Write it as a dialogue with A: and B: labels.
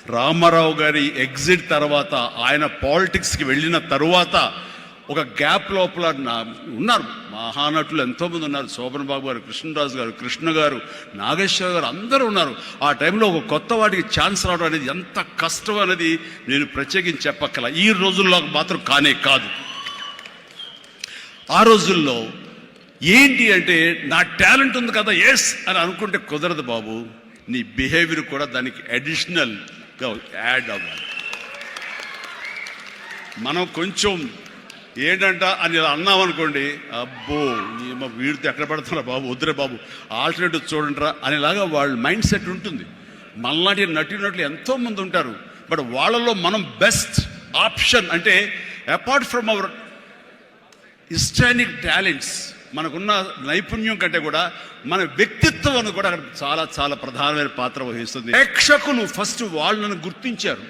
A: రామారావు గారి ఎగ్జిట్ తర్వాత, ఆయన పాలిటిక్స్కి వెళ్ళిన తరువాత ఒక గ్యాప్ లోపల ఉన్నారు మహానటులు ఎంతోమంది ఉన్నారు. శోభన్ బాబు గారు, కృష్ణరాజు గారు, కృష్ణ గారు, నాగేశ్వర గారు, అందరూ ఉన్నారు. ఆ టైంలో ఒక కొత్త వాడికి ఛాన్స్ రావడం అనేది ఎంత కష్టం అనేది నేను ప్రత్యేకించి చెప్పక్కల. ఈ రోజుల్లో మాత్రం కానే కాదు. ఆ రోజుల్లో ఏంటి అంటే, నా టాలెంట్ ఉంది కదా ఎస్ అని అనుకుంటే కుదరదు బాబు. నీ బిహేవియర్ కూడా దానికి అడిషనల్గా యాడ్ అవ్వాలి. మనం కొంచెం ఏంటంట అని అన్నామనుకోండి, అబ్బో వీడితో ఎక్కడ పడుతున్నా బాబు, వద్దురే బాబు, ఆల్టర్నేటివ్ చూడండిరా అనేలాగా వాళ్ళ మైండ్ సెట్ ఉంటుంది. మనలాంటి నటులు ఎంతోమంది ఉంటారు. బట్ వాళ్ళలో మనం బెస్ట్ ఆప్షన్ అంటే, అపార్ట్ ఫ్రమ్ అవర్ హిస్టానిక్ టాలెంట్స్, మనకున్న నైపుణ్యం కంటే కూడా మన వ్యక్తిత్వం అని కూడా అక్కడ చాలా చాలా ప్రధానమైన పాత్ర వహిస్తుంది. ప్రేక్షకులు ఫస్ట్ వాళ్ళను గుర్తించారు.